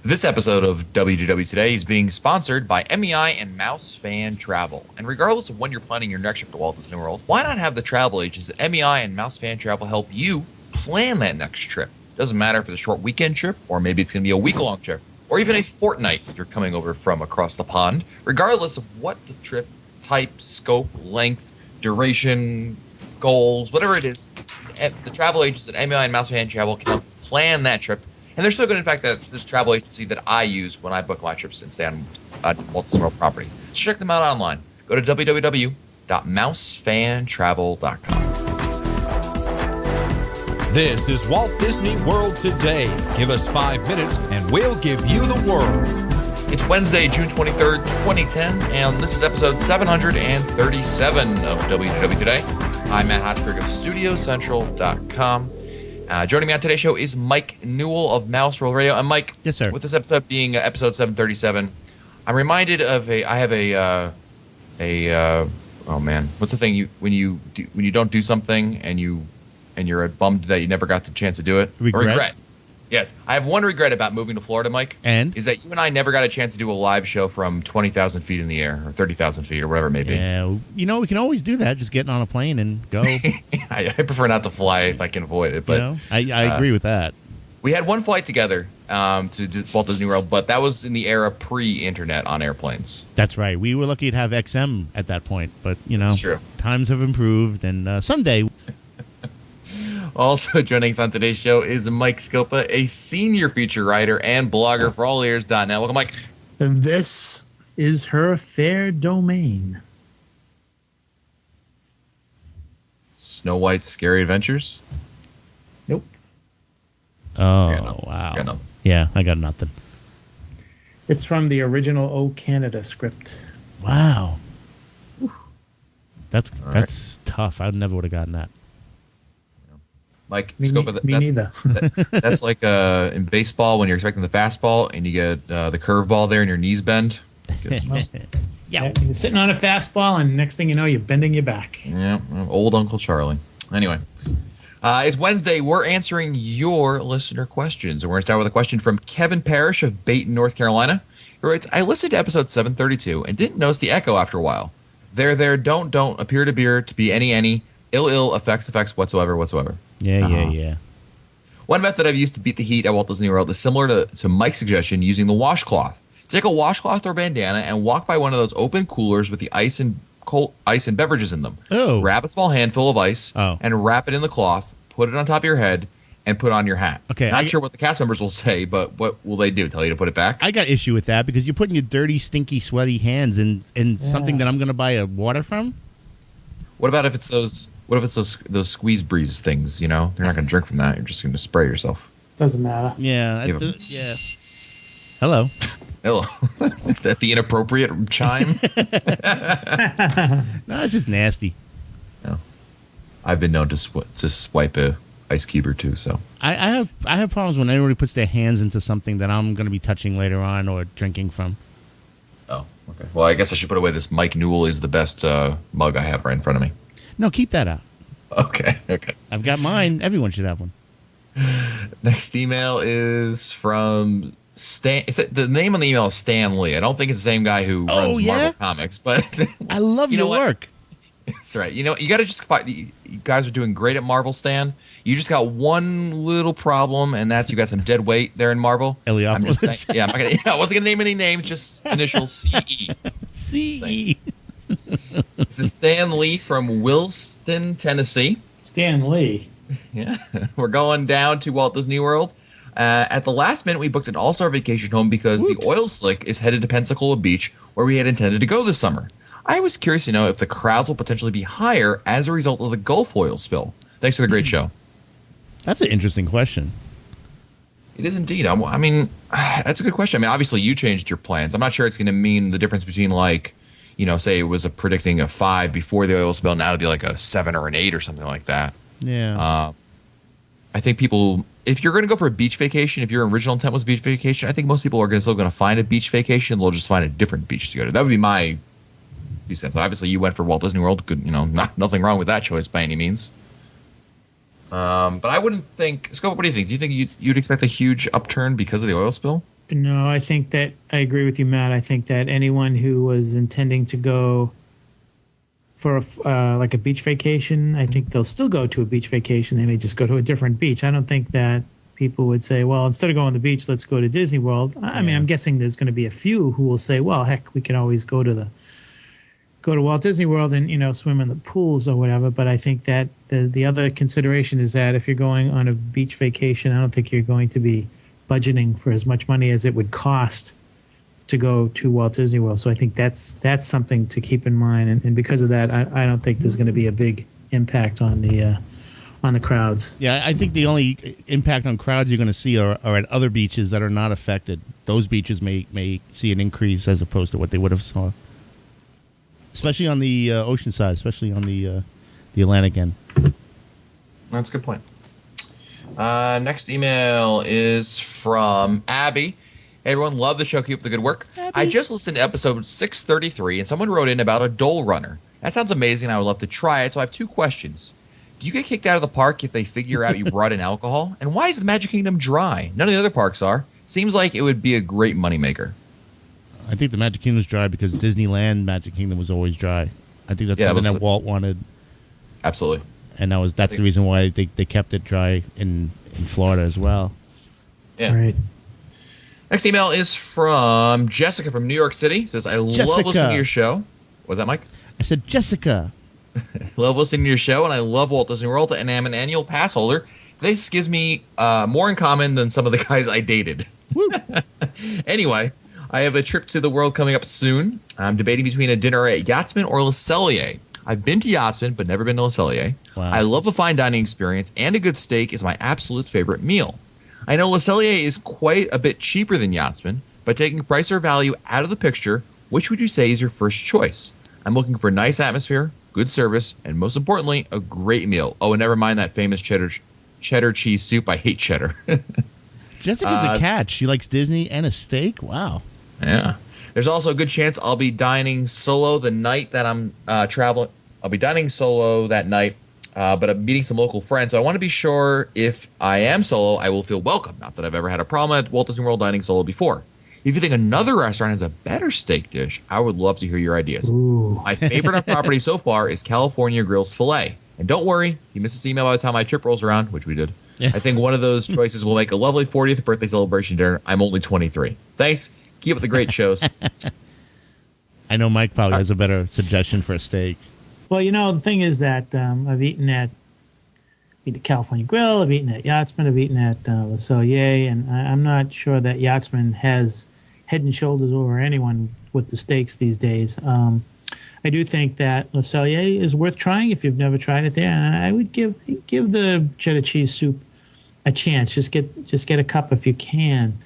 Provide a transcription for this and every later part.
This episode of WDW Today is being sponsored by MEI and Mouse Fan Travel. And regardless of when you're planning your next trip to Walt Disney World, why not have the travel agents at MEI and Mouse Fan Travel help you plan that next trip? Doesn't matter if it's a short weekend trip, or maybe it's going to be a week-long trip, or even a fortnight if you're coming over from across the pond. Regardless of what the trip type, scope, length, duration, goals, whatever it is, the travel agents at MEI and Mouse Fan Travel can help plan that trip. And they're so good, in fact, that this travel agency that I use when I book my trips and stay on Walt Disney World property. So check them out online. Go to www.mousefantravel.com. This is Walt Disney World Today. Give us 5 minutes and we'll give you the world. It's Wednesday, June 23rd, 2010, and this is episode 737 of WDW Today. I'm Matt Hotchkiss of StudioCentral.com. Joining me on today's show is Mike Newell of Mouse World Radio. And Mike, yes, sir. With this episode being episode 737, I'm reminded of oh man, what's the thing when you don't do something and you're bummed that you never got the chance to do it? Regret. Yes, I have one regret about moving to Florida, Mike. And? Is that you and I never got a chance to do a live show from 20,000 feet in the air, or 30,000 feet, or whatever it may be. Yeah, we can always do that, just getting on a plane and go. I prefer not to fly if I can avoid it. But I agree with that. We had one flight together to Walt Disney World, but that was in the era pre-internet on airplanes. That's right. We were lucky to have XM at that point, but, That's true. Times have improved, and someday... Also joining us on today's show is Mike Scopa, a senior feature writer and blogger for allears.net. Welcome, Mike. This is her fair domain. Snow White's Scary Adventures? Nope. Oh, wow. Yeah, I got nothing. It's from the original O Canada script. Wow. That's tough. I never would have gotten that. Mike, Me neither. That's like in baseball when you're expecting the fastball and you get the curveball there and your knees bend. Yeah, you're sitting on a fastball, and next thing you know, you're bending your back. Yeah, old Uncle Charlie. Anyway, it's Wednesday. We're answering your listener questions. And we're going to start with a question from Kevin Parrish of Dayton, North Carolina. He writes, I listened to episode 732 and didn't notice the echo after a while. There, don't, appear to be any, ill, effects whatsoever. Yeah. One method I've used to beat the heat at Walt Disney World is similar to Mike's suggestion, using the washcloth. Take a washcloth or bandana and walk by one of those open coolers with the ice and beverages in them. Oh. Grab a small handful of ice and wrap it in the cloth, put it on top of your head, and put on your hat. Okay, Not sure what the cast members will say, but what will they do? Tell you to put it back? I got issue with that because you're putting your dirty, stinky, sweaty hands in something that I'm going to buy water from. What about if it's those squeeze breeze things? You're not going to drink from that. You're just going to spray yourself. Doesn't matter. Yeah. Yeah. Hello. Hello. Is that the inappropriate chime? No, it's just nasty. No. I've been known to swipe a ice cube or two. So I have problems when anybody puts their hands into something that I'm going to be touching later on or drinking from. Oh, okay. Well, I guess I should put away this Mike Newell is the best mug I have right in front of me. No, keep that out. Okay. I've got mine. Everyone should have one. Next email is from Stan. The name on the email is Stan Lee. I don't think it's the same guy who runs Marvel Comics, but I love your work. That's right. You got to just find. You guys are doing great at Marvel, Stan. You just got one little problem, and that's you got some dead weight there in Marvel. Heliopolis. I wasn't gonna name any names, just initials CE. CE. This is Stan Lee from Williston, Tennessee. Stan Lee. Yeah, we're going down to Walt Disney World. At the last minute, we booked an all-star vacation home because the oil slick is headed to Pensacola Beach, where we had intended to go this summer. I was curious to know if the crowds will potentially be higher as a result of the Gulf oil spill. Thanks for the great show. That's an interesting question. It is indeed. That's a good question. Obviously, you changed your plans. I'm not sure it's going to mean the difference between, say it was predicting a 5 before the oil spill, now it'll be like a 7 or an 8 or something like that. Yeah. I think people, if you're going to go for a beach vacation, if your original intent was beach vacation, I think most people are still going to find a beach vacation. They'll just find a different beach to go to. That would be my 2 cents. Obviously, you went for Walt Disney World. Good, nothing wrong with that choice by any means. But I wouldn't think. Scope, what do you think? Do you think you'd expect a huge upturn because of the oil spill? No, I think that I agree with you, Matt. I think that anyone who was intending to go for like a beach vacation, I think they'll still go to a beach vacation. They may just go to a different beach. I don't think that people would say, well, instead of going to the beach, let's go to Disney World. I mean, I'm guessing there's going to be a few who will say, well, heck, we can always go to Walt Disney World and, swim in the pools or whatever. But I think that the other consideration is that if you're going on a beach vacation, I don't think you're going to be budgeting for as much money as it would cost to go to Walt Disney World. So I think that's something to keep in mind. And because of that, I don't think there's going to be a big impact on the crowds. Yeah, I think the only impact on crowds you're going to see are at other beaches that are not affected. Those beaches may see an increase as opposed to what they would have saw. Especially on the ocean side, especially on the Atlantic end. That's a good point. Next email is from Abby. Hey everyone, love the show. Keep up the good work. Abby. I just listened to episode 633, and someone wrote in about a Dole Runner. That sounds amazing. I would love to try it. So I have 2 questions. Do you get kicked out of the park if they figure out you brought in alcohol? And why is the Magic Kingdom dry? None of the other parks are. Seems like it would be a great moneymaker. I think the Magic Kingdom's dry because Disneyland Magic Kingdom was always dry. I think that's something that Walt wanted. Absolutely. And that's the reason why they kept it dry in Florida as well. Yeah. Right. Next email is from Jessica from New York City. It says, I love listening to your show. Was that Mike? I said Jessica. Love listening to your show, and I love Walt Disney World, and I'm an annual pass holder. This gives me more in common than some of the guys I dated. Anyway, I have a trip to the world coming up soon. I'm debating between a dinner at Yachtsman or Le Cellier. I've been to Yachtsman, but never been to Le Cellier. Wow. I love the fine dining experience, and a good steak is my absolute favorite meal. I know Le Cellier is quite a bit cheaper than Yachtsman, but taking price or value out of the picture, which would you say is your first choice? I'm looking for nice atmosphere, good service, and most importantly, a great meal. Oh, and never mind that famous cheddar cheese soup. I hate cheddar. Jessica's a catch. She likes Disney and a steak. Wow. Yeah. There's also a good chance I'll be dining solo the night that I'm traveling. I'll be dining solo that night, but I'm meeting some local friends. So I want to be sure if I am solo, I will feel welcome. Not that I've ever had a problem at Walt Disney World dining solo before. If you think another restaurant has a better steak dish, I would love to hear your ideas. Ooh. My favorite on property so far is California Grill's Filet. And don't worry, you missed this email by the time my trip rolls around, which we did. Yeah. I think one of those choices will make a lovely 40th birthday celebration dinner. I'm only 23. Thanks. Keep up the great shows. I know Mike probably has a better suggestion for a steak. Well, the thing is that I've eaten at California Grill, I've eaten at Yachtsman, I've eaten at Le Cellier, and I'm not sure that Yachtsman has head and shoulders over anyone with the steaks these days. I do think that Le Cellier is worth trying if you've never tried it there, and I would give the cheddar cheese soup a chance. Just get a cup if you can.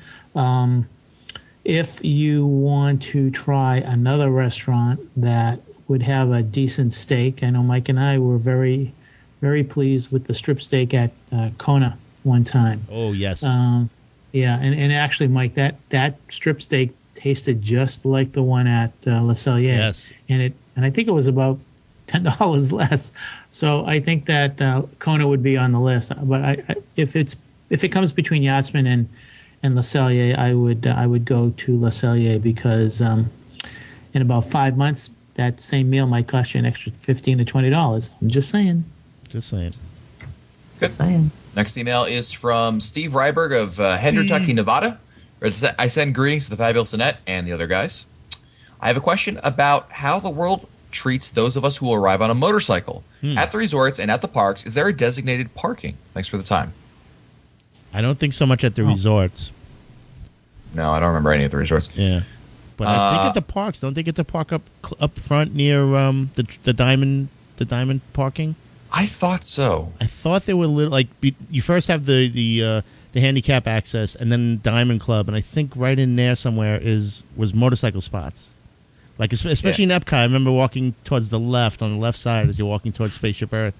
If you want to try another restaurant that would have a decent steak, I know Mike and I were very, very pleased with the strip steak at Kona one time. Oh, yes. Yeah, and actually, Mike, that strip steak tasted just like the one at Le Cellier. Yes. And I think it was about $10 less. So I think that Kona would be on the list. But if it comes between Yachtsman and Le Cellier, I would go to Le Cellier because in about 5 months, that same meal might cost you an extra $15 to $20. I'm just saying. Just saying. Good. Next email is from Steve Ryberg of Hendritucky, Nevada. I send greetings to the fabulous Annette and the other guys. I have a question about how the world treats those of us who will arrive on a motorcycle. At the resorts and at the parks, is there a designated parking? Thanks for the time. I don't think so much at the resorts. No, I don't remember any of the resorts. Yeah. But I think at the parks, don't they get to park up front near the diamond parking? I thought so. I thought they were you first have the handicap access and then Diamond Club, and I think right in there somewhere was motorcycle spots. Like especially in Epcot, I remember walking towards the left on the left side as you're walking towards Spaceship Earth.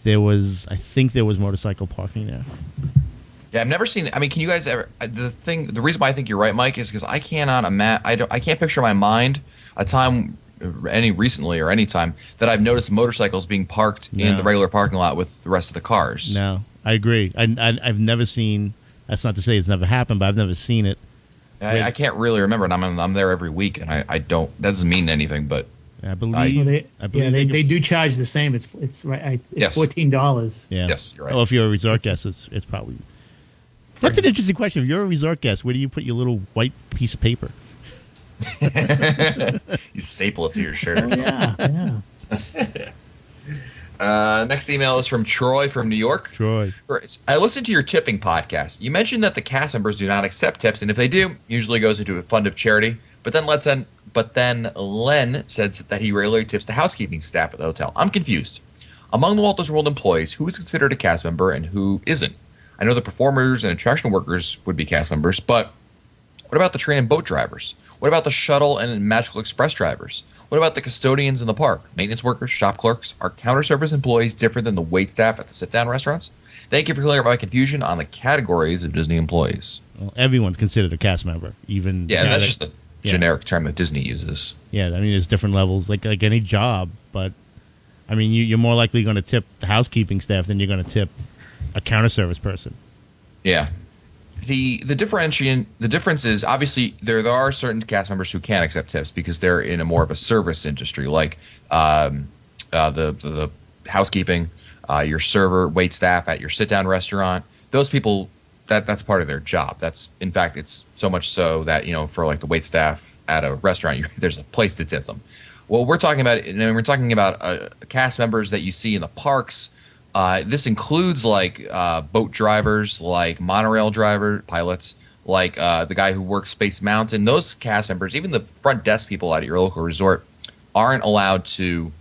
I think there was motorcycle parking there. Yeah, I've never seen. I mean, can you guys ever? The reason why I think you're right, Mike, is because I cannot imagine. I can't picture in my mind a time, recently or any time that I've noticed motorcycles being parked in the regular parking lot with the rest of the cars. No, I agree. I've never seen. That's not to say it's never happened, but I've never seen it. I can't really remember, and I'm there every week, and I don't. That doesn't mean anything, but I believe. Well, I believe they do charge the same. It's right. It's Yes. $14. Yeah. Yes, you're right. Oh, if you're a resort guest, it's probably. That's an interesting question. If you're a resort guest, where do you put your little white piece of paper? You staple it to your shirt. Yeah. Next email is from Troy from New York. Troy. I listened to your tipping podcast. You mentioned that the cast members do not accept tips, and if they do, usually goes into a fund of charity. But then Len says that he regularly tips the housekeeping staff at the hotel. I'm confused. Among the Walt Disney World employees, who is considered a cast member and who isn't? I know the performers and attraction workers would be cast members, but what about the train and boat drivers? What about the shuttle and Magical Express drivers? What about the custodians in the park? Maintenance workers, shop clerks? Are counter service employees different than the wait staff at the sit-down restaurants? Thank you for clearing up my confusion on the categories of Disney employees. Well, everyone's considered a cast member, even. Yeah, that's just the yeah. generic term that Disney uses. Yeah, I mean, there's different levels, like any job. But I mean, you're more likely going to tip the housekeeping staff than you're going to tip a counter service person. Yeah. The difference is obviously there are certain cast members who can't accept tips because they're in a more of a service industry, like the housekeeping, your server, wait staff at your sit down restaurant. Those people, that's part of their job. That's, in fact, it's so much so that, for like the wait staff at a restaurant, there's a place to tip them. Well, we're talking about cast members that you see in the parks. This includes like boat drivers, like monorail pilots, like the guy who works Space Mountain. Those cast members, even the front desk people at your local resort, aren't allowed to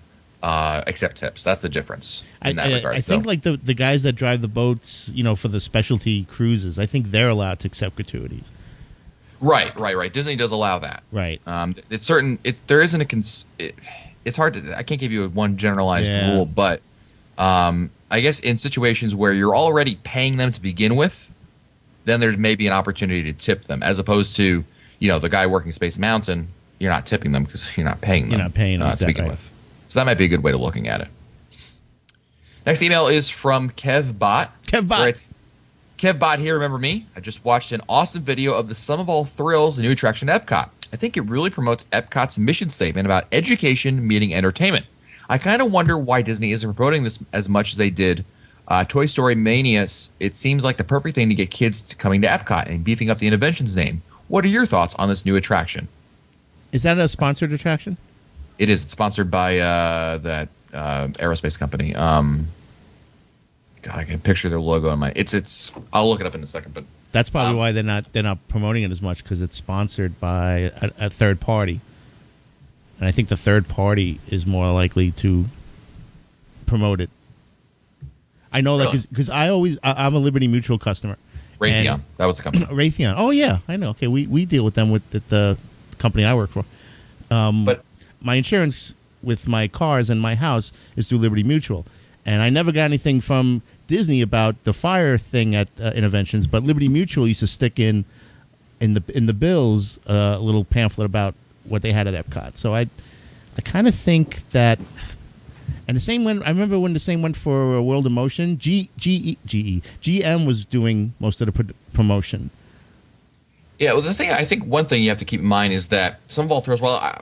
accept tips. That's the difference in that regard. I think like the guys that drive the boats, for the specialty cruises, I think they're allowed to accept gratuities. Right. Disney does allow that. Right. It's certain. There isn't it's hard to. I can't give you one generalized rule, but I guess in situations where you're already paying them to begin with, then there's maybe an opportunity to tip them, as opposed to the guy working Space Mountain. You're not tipping them because you're not paying them. You're not paying them to begin with. So that might be a good way of looking at it. Next email is from KevBot. KevBot. It's KevBot here. Remember me? I just watched an awesome video of the Sum of All Thrills, the new attraction at Epcot. I think it really promotes Epcot's mission statement about education meeting entertainment. I kind of wonder why Disney isn't promoting this as much as they did Toy Story Mania. It seems like the perfect thing to get kids coming to Epcot and beefing up the Interventions name. What are your thoughts on this new attraction? Is that a sponsored attraction? It is. It's sponsored by that aerospace company. God, I can picture their logo on my. It's. I'll look it up in a second, but that's probably why they're not promoting it as much, because it's sponsored by a third party. And I think the third party is more likely to promote it. I know that because I'm a Liberty Mutual customer. Raytheon, that was the company. Raytheon. Oh yeah, I know. Okay, we deal with them with the company I work for. But my insurance with my cars and my house is through Liberty Mutual, and I never got anything from Disney about the fire thing at Interventions. But Liberty Mutual used to stick in the bills a little pamphlet about what they had at Epcot. So I kind of think that, and the same when I remember when the same went for World of Motion, GM was doing most of the promotion. Yeah, well, one thing you have to keep in mind is that Sum of All Thrills. Well,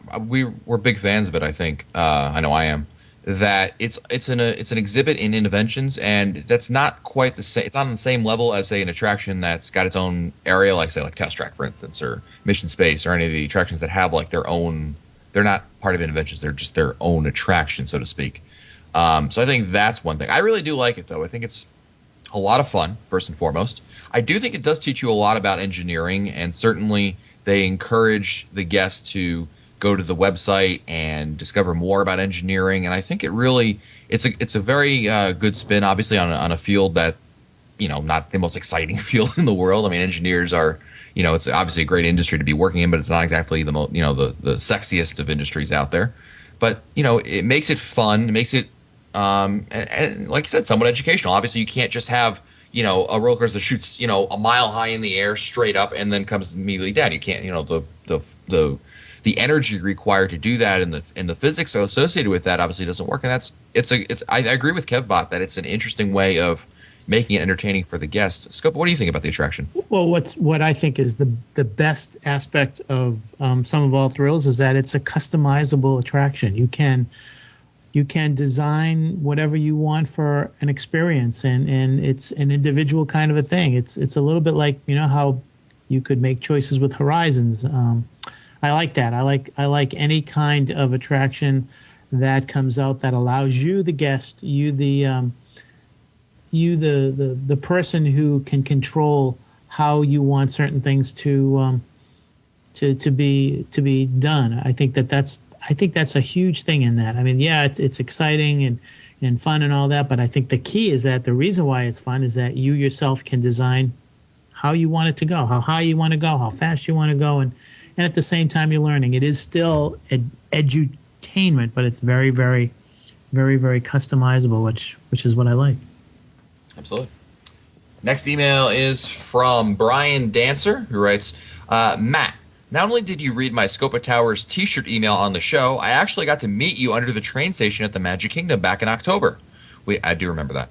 we're big fans of it. I think I know I am. That it's an exhibit in Interventions, and that's not quite the same. It's not on the same level as say an attraction that's got its own area, like Test Track, for instance, or Mission Space, or any of the attractions that have like their own. They're not part of Interventions; they're just their own attraction, so to speak. So I think that's one thing. I really do like it, though. I think it's a lot of fun, first and foremost. I do think it does teach you a lot about engineering, and certainly they encourage the guests to go to the website and discover more about engineering. And I think it's a very good spin, obviously, on a field that, not the most exciting field in the world. I mean, engineers are, it's obviously a great industry to be working in, but it's not exactly the most, the sexiest of industries out there. But, it makes it fun. It makes it, and like I said, somewhat educational. Obviously, you can't just have, a roller coaster that shoots, a mile high in the air straight up and then comes immediately down. You can't, the energy required to do that and the physics associated with that obviously doesn't work. And I agree with KevBot that it's an interesting way of, making it entertaining for the guests. Scopa, what do you think about the attraction? Well, what I think is the best aspect of Some of All Thrills is that it's a customizable attraction. You can design whatever you want for an experience, and it's an individual kind of a thing. It's a little bit like, you know, how you could make choices with Horizons. I like that. I like any kind of attraction that comes out that allows you, the guest, you the person who can control how you want certain things to be done. I think that's a huge thing in that. I mean, yeah, it's exciting and fun and all that, but I think the key is that the reason why it's fun is that you yourself can design how you want it to go, how high you want to go, how fast you want to go, and at the same time you're learning. It is still edutainment, but it's very, very, very, very customizable, which is what I like. Absolutely. Next email is from Brian Dancer, who writes, Matt, not only did you read my Scopa Towers t-shirt email on the show, I actually got to meet you under the train station at the Magic Kingdom back in October. I do remember that.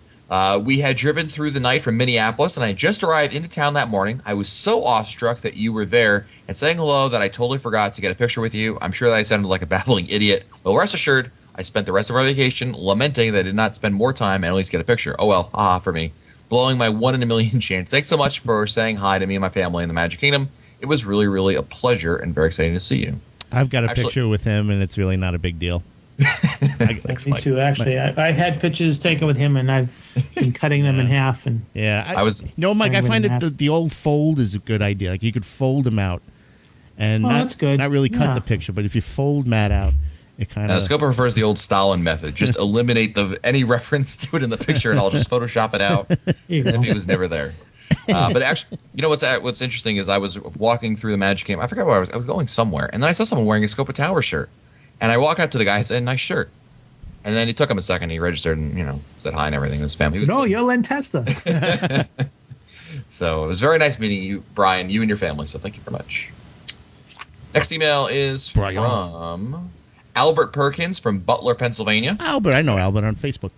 We had driven through the night from Minneapolis, and I just arrived into town that morning. I was so awestruck that you were there and saying hello that I totally forgot to get a picture with you. I'm sure that I sounded like a babbling idiot. Well, rest assured, I spent the rest of our vacation lamenting that I did not spend more time and at least get a picture. Oh well, haha for me. Blowing my 1 in a million chance. Thanks so much for saying hi to me and my family in the Magic Kingdom. It was really, really a pleasure and very exciting to see you. I've got a picture with him, and it's really not a big deal. Thanks, Me Mike. too, actually. I had pictures taken with him, and I've been cutting them in half. And Yeah, I was- You know, Mike, I find Everything that the old fold is a good idea. Like, you could fold them out, and that's good. not really cut Yeah. the picture, but if you fold Matt out, it kind Now, of. Scopa prefers the old Stalin method. Just eliminate any reference to it in the picture, and I'll just Photoshop it out you as go. if he was never there. But actually, you know what's interesting is I was walking through the Magic Kingdom. I forgot where I was. I was going somewhere, and then I saw someone wearing a Scopa Tower shirt. And I walked up to the guy and said, "Nice shirt." And then it took him a second. He registered and said hi and everything. His family. He was No, you're Len Testa. So it was very nice meeting you, Brian, you and your family. So thank you very much. Next email is Brian. from Albert Perkins from Butler, Pennsylvania. Albert, I know Albert on Facebook.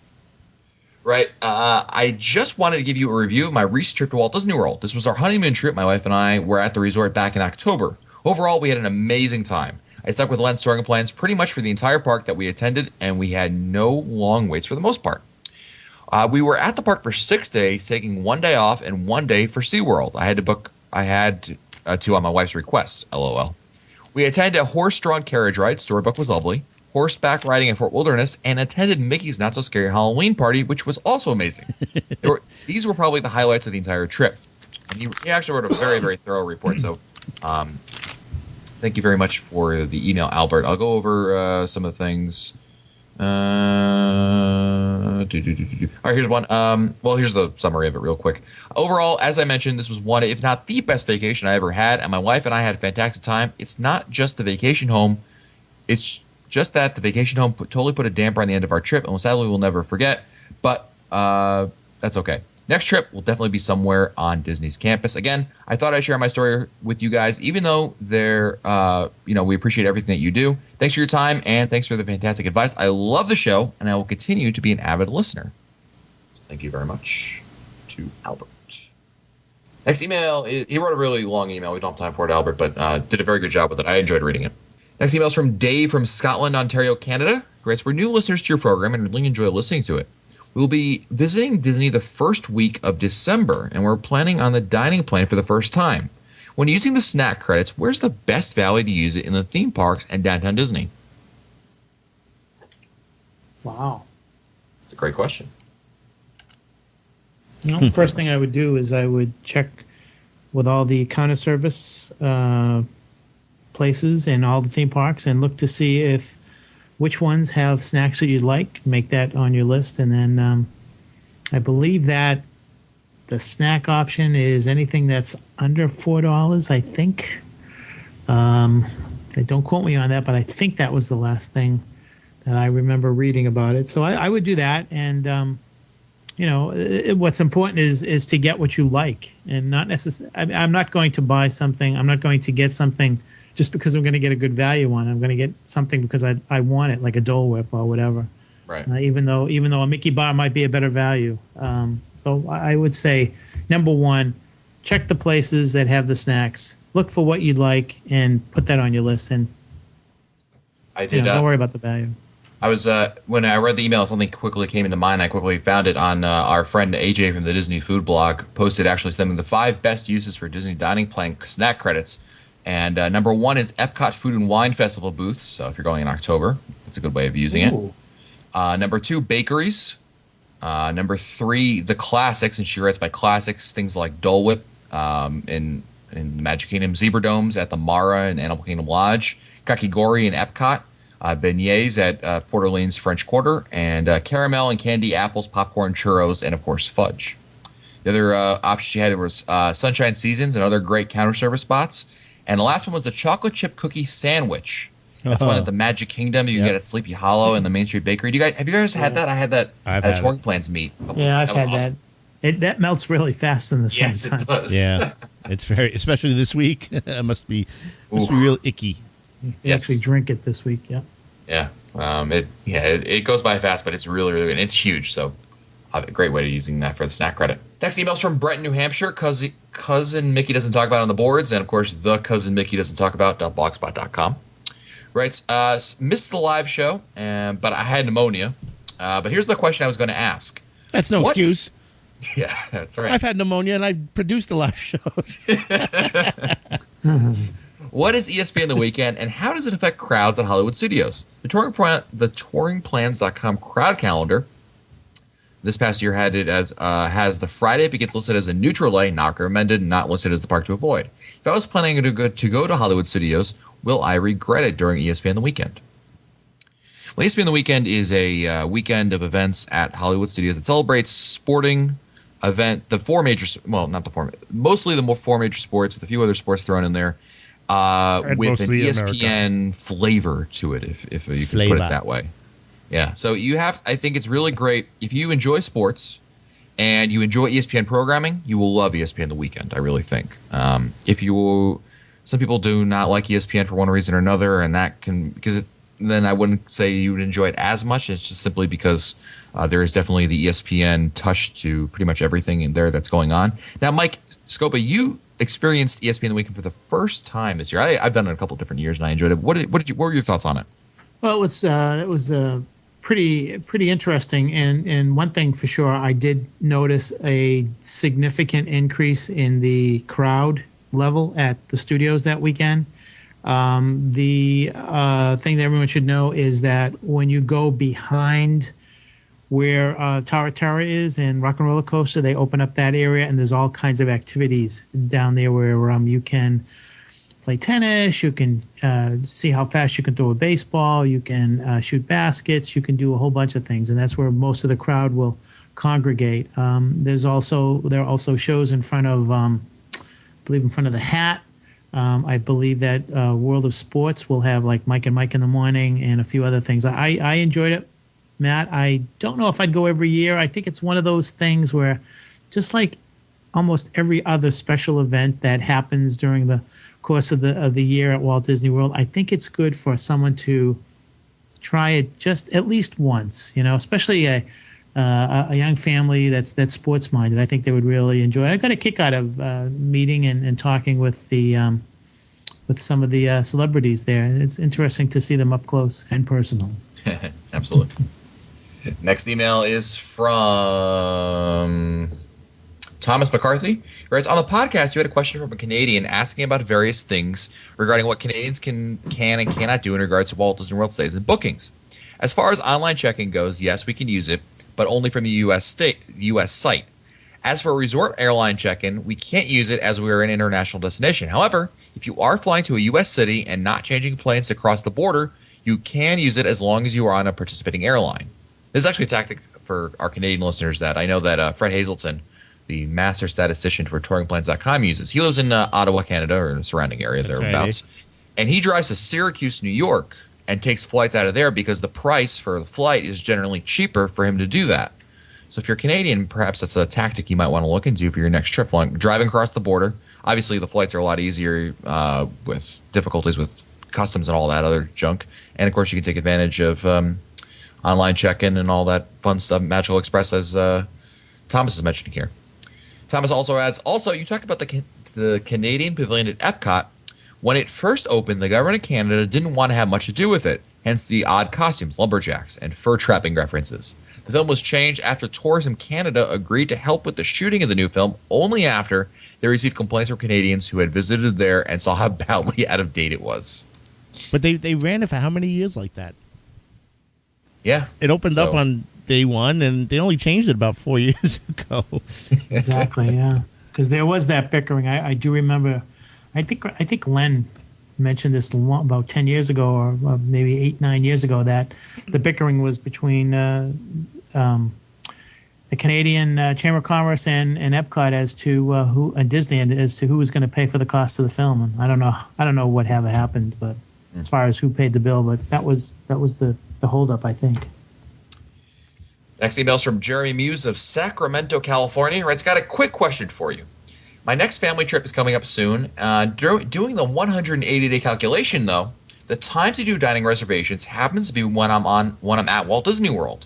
Right. I just wanted to give you a review of my recent trip to Walt Disney World. This was our honeymoon trip. My wife and I were at the resort back in October. Overall, we had an amazing time. I stuck with Len's touring plans pretty much for the entire park that we attended, and we had no long waits for the most part. We were at the park for 6 days, taking 1 day off and 1 day for SeaWorld. I had to on my wife's request, LOL. We attended a horse-drawn carriage ride. Storybook was lovely. Horseback riding at Fort Wilderness, and attended Mickey's Not So Scary Halloween Party, which was also amazing. These were probably the highlights of the entire trip. And he actually wrote a very, very thorough report, so thank you very much for the email, Albert. I'll go over some of the things. All right, here's one. Well, here's the summary of it real quick. Overall, as I mentioned, this was one, if not the best vacation I ever had, and my wife and I had a fantastic time. It's not just the vacation home. It's just that the vacation home totally put a damper on the end of our trip, and sadly we'll never forget, but that's okay. Next trip will definitely be somewhere on Disney's campus. Again, I thought I'd share my story with you guys, even though we appreciate everything that you do. Thanks for your time, and thanks for the fantastic advice. I love the show, and I will continue to be an avid listener. So thank you very much to Albert. Next email, he wrote a really long email. We don't have time for it, Albert, but did a very good job with it. I enjoyed reading it. Next email is from Dave from Scotland, Ontario, Canada. He writes, we're new listeners to your program and really enjoy listening to it. We'll be visiting Disney the first week of December, and we're planning on the dining plan for the first time. When using the snack credits, where's the best value to use it in the theme parks and downtown Disney? Wow. It's a great question. First thing I would do is I would check with all the counter service places in all the theme parks and look to see which ones have snacks that you'd like. Make that on your list, and then I believe that the snack option is anything that's under $4. I think. Don't quote me on that, but I think that was the last thing that I remember reading about it. So I would do that, and what's important is to get what you like, and not necessarily. I'm not going to buy something. I'm not going to get something just because I'm going to get a good value on it. I'm going to get something because I want it, like a Dole Whip or whatever. Right. Even though a Mickey bar might be a better value. So I would say, number one, check the places that have the snacks. Look for what you'd like and put that on your list. And I did. don't worry about the value. I was when I read the email, something quickly came into mind. I quickly found it on our friend AJ from the Disney Food Blog. Posted actually sending the 5 best uses for Disney Dining Plan snack credits. And number 1 is Epcot Food and Wine Festival booths. So if you're going in October, that's a good way of using it. Number 2, bakeries. Number 3, the classics, and she writes by classics things like Dole Whip in the Magic Kingdom, Zebra Domes at the Mara and Animal Kingdom Lodge, Kakigori in Epcot, beignets at Port Orleans French Quarter, and caramel and candy apples, popcorn, churros, and of course fudge. The other option she had was Sunshine Seasons and other great counter service spots. And the last one was the chocolate chip cookie sandwich. That's one at the Magic Kingdom. You can get at Sleepy Hollow and the Main Street Bakery. Have you guys had that? I had that at Touring Plans meet. Yeah, I've had awesome. that. That melts really fast in the summertime. Yes, it does. Yeah, it's very, especially this week. It must be real icky. You actually drink it this week. Yeah. Yeah. It goes by fast, but it's really, really good. And it's huge, so a great way to using that for the snack credit. Next email's from Brett in New Hampshire. Cousin Mickey doesn't talk about on the boards, and of course, the cousin Mickey doesn't talk about.blogspot.com. Writes, missed the live show, but I had pneumonia. But here's the question I was going to ask. That's no excuse. Yeah, that's right. I've had pneumonia and I've produced a live shows. What is ESPN The Weekend, and how does it affect crowds at Hollywood Studios? The TouringPlans.com crowd calendar this past year had it as has the Friday begins listed as a neutral day, not recommended, not listed as the park to avoid. If I was planning to go to Hollywood Studios, will I regret it during ESPN The Weekend? Well, ESPN The Weekend is a weekend of events at Hollywood Studios that celebrates sporting event, mostly the 4 major sports with a few other sports thrown in there, with an ESPN flavor to it, if you can put it that way. Yeah, so I think it's really great. If you enjoy sports and you enjoy ESPN programming, you will love ESPN The Weekend, I really think. Some people do not like ESPN for one reason or another, and then I wouldn't say you would enjoy it as much. It's just simply because there is definitely the ESPN touch to pretty much everything in there that's going on. Now, Mike Scopa, you experienced ESPN The Weekend for the first time this year. I've done it a couple of different years, and I enjoyed it. What were your thoughts on it? Well, it was pretty interesting, and one thing for sure, I did notice a significant increase in the crowd level at the studios that weekend. The thing that everyone should know is that when you go behind where Tara Tara is and Rock and Roller Coaster, they open up that area, and there's all kinds of activities down there where you can play tennis, you can see how fast you can throw a baseball, you can shoot baskets, you can do a whole bunch of things, and that's where most of the crowd will congregate. There are also shows in front of, I believe, in front of the Hat. I believe that World of Sports will have like Mike and Mike in the morning and a few other things. I enjoyed it, Matt. I don't know if I'd go every year. I think it's one of those things where, just like almost every other special event that happens during the course of the year at Walt Disney World, I think it's good for someone to try it just at least once, especially a young family that's sports minded. I think they would really enjoy it. I got a kick out of meeting and talking with with some of the celebrities there. It's interesting to see them up close and personal. Absolutely. Next email is from Thomas McCarthy. He writes, on the podcast, you had a question from a Canadian asking about various things regarding what Canadians can and cannot do in regards to Walt Disney World stays and bookings. As far as online checking goes, yes, we can use it, but only from the U.S. site. As for resort airline check-in, we can't use it as we are an international destination. However, if you are flying to a U.S. city and not changing planes to cross the border, you can use it as long as you are on a participating airline. This is actually a tactic for our Canadian listeners that I know that Fred Hazelton, the master statistician for TouringPlans.com, uses. He lives in Ottawa, Canada, or in the surrounding area thereabouts. Right. And he drives to Syracuse, New York, and takes flights out of there because the price for the flight is generally cheaper for him to do that. So if you're Canadian, perhaps that's a tactic you might want to look into for your next trip. Driving across the border. Obviously, the flights are a lot easier with difficulties with customs and all that other junk. And, of course, you can take advantage of online check-in and all that fun stuff. Magical Express, as Thomas is mentioning here. Thomas also adds, also, you talked about the Canadian Pavilion at Epcot. When it first opened, the government of Canada didn't want to have much to do with it, hence the odd costumes, lumberjacks, and fur trapping references. The film was changed after Tourism Canada agreed to help with the shooting of the new film only after they received complaints from Canadians who had visited there and saw how badly out of date it was. But they ran it for how many years like that? Yeah. It opened up on day one, and they only changed it about 4 years ago. Exactly, yeah. Because there was that bickering. I do remember. I think Len mentioned this about 10 years ago, or maybe 8-9 years ago, that the bickering was between the Canadian Chamber of Commerce and Epcot as to who, and Disneyland, as to who was going to pay for the cost of the film. And I don't know what ever happened, but as far as who paid the bill, but that was the holdup, I think. Next email's from Jeremy Muse of Sacramento, California. He writes, got a quick question for you. My next family trip is coming up soon. Doing the 180-day calculation, though, the time to do dining reservations happens to be when I'm at Walt Disney World.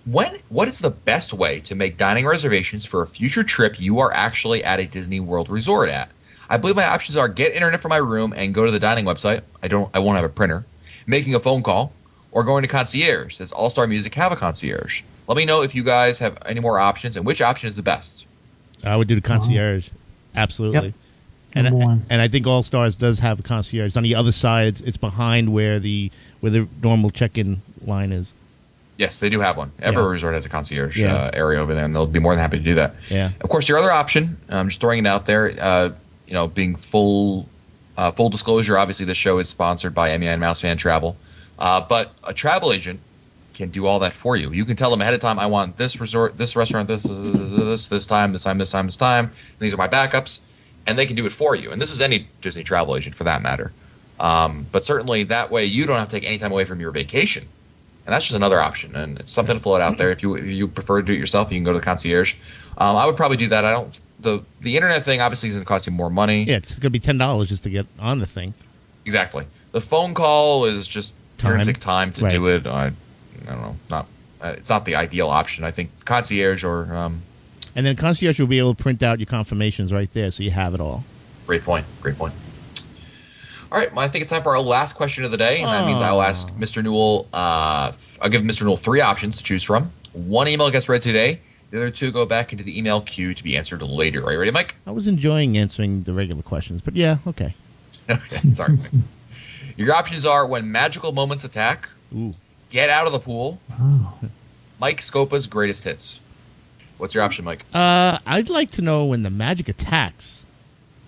What is the best way to make dining reservations for a future trip you are actually at a Disney World resort at? I believe my options are get internet from my room and go to the dining website. I won't have a printer. Making a phone call, or going to concierge. Does All Star Music have a concierge? Let me know if you guys have any more options and which option is the best. I would do the concierge. Absolutely. Yep. Number one. And I think All Stars does have a concierge. On the other side, it's behind where the normal check-in line is. Yes, they do have one. Every resort has a concierge area over there, and they'll be more than happy to do that. Yeah. Of course, your other option, I'm just throwing it out there, being full disclosure, obviously this show is sponsored by MEI and Mouse Fan Travel, but a travel agent can do all that for you. You can tell them ahead of time, I want this resort, this restaurant, this time, and these are my backups, and they can do it for you. And this is any Disney travel agent for that matter. But certainly that way you don't have to take any time away from your vacation. And that's just another option, and it's something to float out there. If you prefer to do it yourself, you can go to the concierge. I would probably do that. The internet thing obviously is going to cost you more money. Yeah, it's going to be $10 just to get on the thing. Exactly. The phone call is just you're going to take time to do it. I don't know. It's not the ideal option. I think concierge or. And then concierge will be able to print out your confirmations right there, so you have it all. Great point. All right, I think it's time for our last question of the day, and that means I'll ask Mr. Newell. I'll give Mr. Newell 3 options to choose from. 1 email gets read today. The other 2 go back into the email queue to be answered later. Are you ready, Mike? I was enjoying answering the regular questions, but yeah, okay. Okay, sorry. Your options are when magical moments attack, get out of the pool, Mike Scopa's greatest hits. What's your option, Mike? I'd like to know when the magic attacks.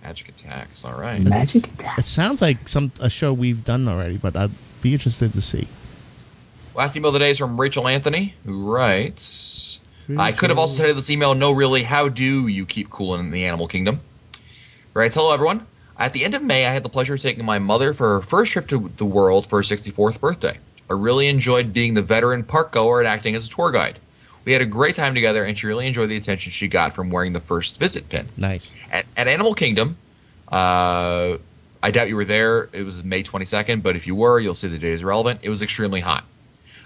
Magic attacks, all right. Magic attacks. It sounds like a show we've done already, but I'd be interested to see. Last email today is from Rachel Anthony, who writes, I could have also titled this email, No Really, How Do You Keep Cool in the Animal Kingdom? Writes, hello, everyone. At the end of May, I had the pleasure of taking my mother for her first trip to the world for her 64th birthday. I really enjoyed being the veteran park goer and acting as a tour guide. We had a great time together, and she really enjoyed the attention she got from wearing the first visit pin. Nice. At Animal Kingdom, I doubt you were there. It was May 22nd, but if you were, you'll see the date is relevant. It was extremely hot.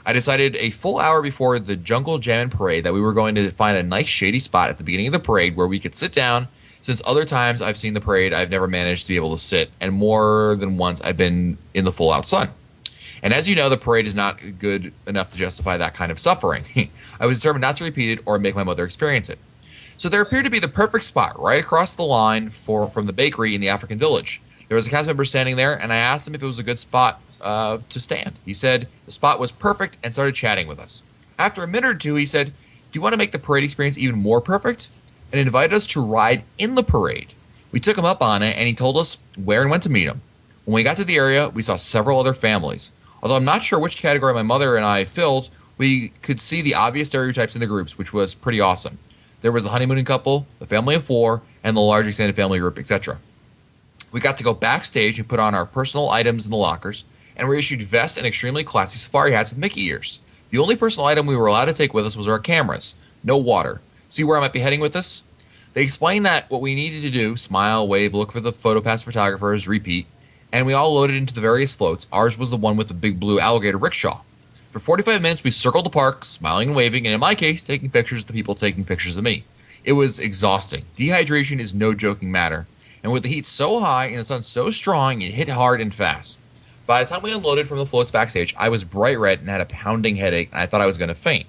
I decided a full hour before the Jungle Jammin' Parade that we were going to find a nice shady spot at the beginning of the parade where we could sit down. Since other times I've seen the parade, I've never managed to be able to sit, and more than once I've been in the full-out sun. And as you know, the parade is not good enough to justify that kind of suffering. I was determined not to repeat it or make my mother experience it. So there appeared to be the perfect spot right across the line from the bakery in the African village. There was a cast member standing there, and I asked him if it was a good spot to stand. He said the spot was perfect and started chatting with us. After a minute or two, he said, do you want to make the parade experience even more perfect? And invited us to ride in the parade. We took him up on it, and he told us where and when to meet him. When we got to the area, we saw several other families. Although I'm not sure which category my mother and I filled, we could see the obvious stereotypes in the groups, which was pretty awesome. There was a honeymooning couple, the family of 4, and the large extended family group, etc. We got to go backstage and put on our personal items in the lockers, and were issued vests and extremely classy safari hats with Mickey ears. The only personal item we were allowed to take with us was our cameras. No water. See where I might be heading with this? They explained that what we needed to do, smile, wave, look for the PhotoPass photographers, repeat, and we all loaded into the various floats. Ours was the one with the big blue alligator rickshaw. For 45 minutes, we circled the park, smiling and waving, and in my case, taking pictures of the people taking pictures of me. It was exhausting. Dehydration is no joking matter. And with the heat so high and the sun so strong, it hit hard and fast. By the time we unloaded from the floats backstage, I was bright red and had a pounding headache, and I thought I was going to faint.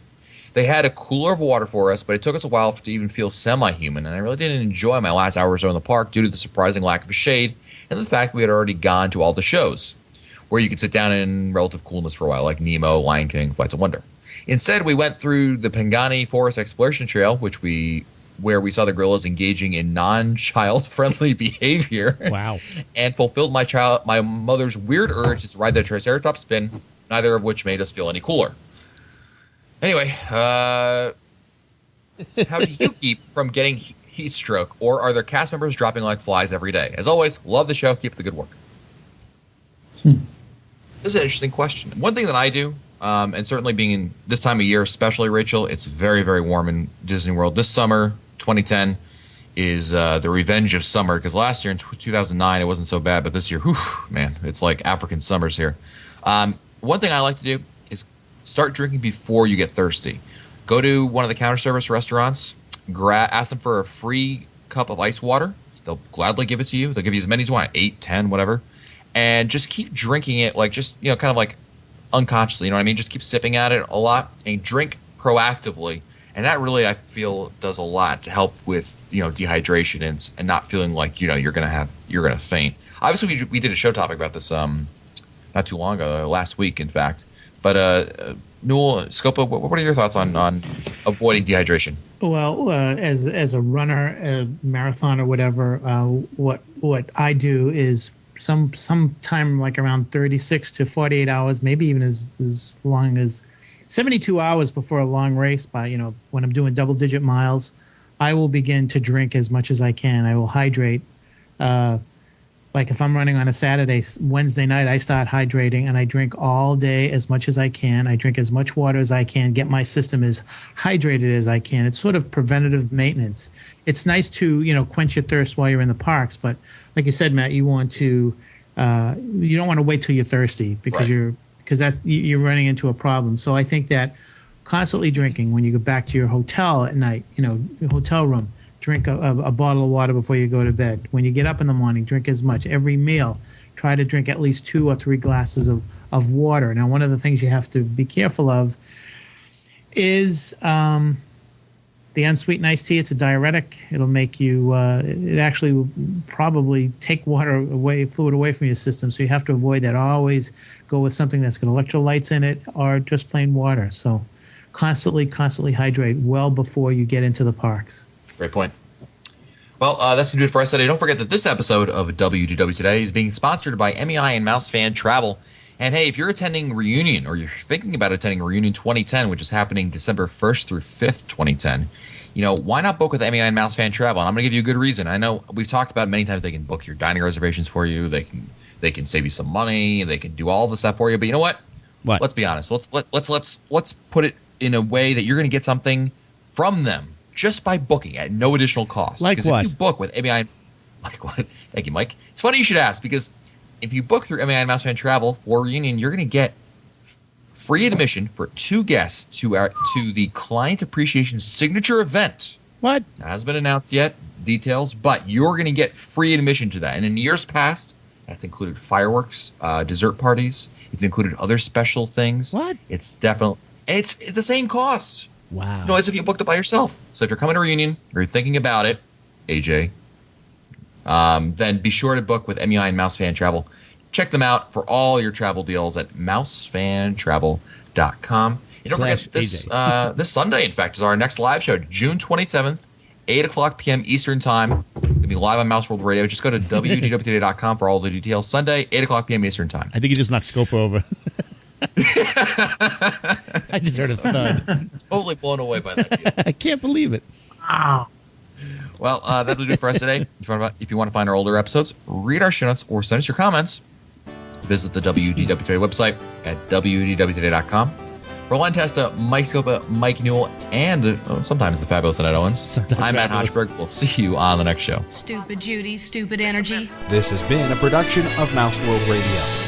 They had a cooler of water for us, but it took us a while to even feel semi-human, and I really didn't enjoy my last hour or so in the park due to the surprising lack of shade and the fact we had already gone to all the shows, where you could sit down in relative coolness for a while, like Nemo, Lion King, Flights of Wonder. Instead, we went through the Pangani Forest Exploration Trail, where we saw the gorillas engaging in non-child-friendly behavior. Wow. And fulfilled my mother's weird urge to ride the Triceratops spin, neither of which made us feel any cooler. Anyway, how do you keep from getting heat stroke, or are there cast members dropping like flies every day? As always, love the show. Keep up the good work. This is an interesting question. One thing that I do, and certainly being in this time of year, especially, Rachel, it's very, very warm in Disney World. This summer, 2010, is the revenge of summer, because last year in 2009 it wasn't so bad, but this year, whew, man, it's like African summers here. One thing I like to do is start drinking before you get thirsty. Go to one of the counter service restaurants, ask them for a free cup of ice water. They'll gladly give it to you. They'll give you as many as you want, 8, 10, whatever. And just keep drinking it, like just, kind of like unconsciously, you know what I mean? Just keep sipping at it a lot and drink proactively. And that really, I feel, does a lot to help with, dehydration and not feeling like, you're going to faint. Obviously, we did a show topic about this not too long ago, last week, in fact. But Newell, Scopa, what are your thoughts on avoiding dehydration? Well, as a runner, a marathon or whatever, what I do is sometime like around 36 to 48 hours, maybe even as long as 72 hours before a long race, when I'm doing double-digit miles, I will begin to drink as much as I can. I will hydrate. Like if I'm running on a Saturday, Wednesday night, I start hydrating and I drink all day as much as I can. I drink as much water as I can, get my system as hydrated as I can. It's sort of preventative maintenance. It's nice to, quench your thirst while you're in the parks, but like you said, Matt, you want to, you don't want to wait till you're thirsty because right. you're running into a problem. So I think that constantly drinking when you go back to your hotel at night, your hotel room, drink a bottle of water before you go to bed. When you get up in the morning, drink as much. Every meal, try to drink at least 2 or 3 glasses of water. Now, one of the things you have to be careful of is the unsweetened iced tea. It's a diuretic. It'll make you, it actually will probably take fluid away from your system. So you have to avoid that. Always go with something that's got electrolytes in it or just plain water. So constantly hydrate well before you get into the parks. Great point. Well, that's going to do it for us today. Don't forget that this episode of WDW Today is being sponsored by MEI and Mouse Fan Travel. And hey, if you're attending Reunion or you're thinking about attending Reunion 2010, which is happening December 1st through 5th, 2010, why not book with MEI and Mouse Fan Travel? And I'm going to give you a good reason. I know we've talked about many times they can book your dining reservations for you. They can save you some money. They can do all the stuff for you. But you know what? What? Let's be honest. Let's put it in a way that you're going to get something from them just by booking at no additional cost. Like what? If you book with MEI, like what? Thank you, Mike. It's funny you should ask, because if you book through MEI and Mouse Fan Travel for Reunion, you're going to get free admission for 2 guests to the Client Appreciation Signature event. What? It hasn't been announced yet, details, but you're going to get free admission to that. And in years past, that's included fireworks, dessert parties. It's included other special things. What? It's the same cost. Wow. As if you booked it by yourself. So if you're coming to Reunion or you're thinking about it, AJ, then be sure to book with MEI and Mouse Fan Travel. Check them out for all your travel deals at mousefantravel.com. And don't forget, this Sunday, in fact, is our next live show, June 27th, 8 o'clock p.m. Eastern Time. It's going to be live on Mouse World Radio. Just go to wdwtoday.com for all the details. Sunday, 8 o'clock p.m. Eastern Time. I think you just knocked Scopa over. I just heard a thud. Totally blown away by that. I can't believe it. Wow. Well, that'll do it for us today. If you want to find our older episodes, read our show notes, or send us your comments, visit the WDW Today website at wdwtoday.com. For Len Testa, Mike Scopa, Mike Newell, and sometimes the fabulous Annette Owens, I'm Matt Hochberg. We'll see you on the next show. Stupid Judy, stupid energy. This has been a production of Mouse World Radio.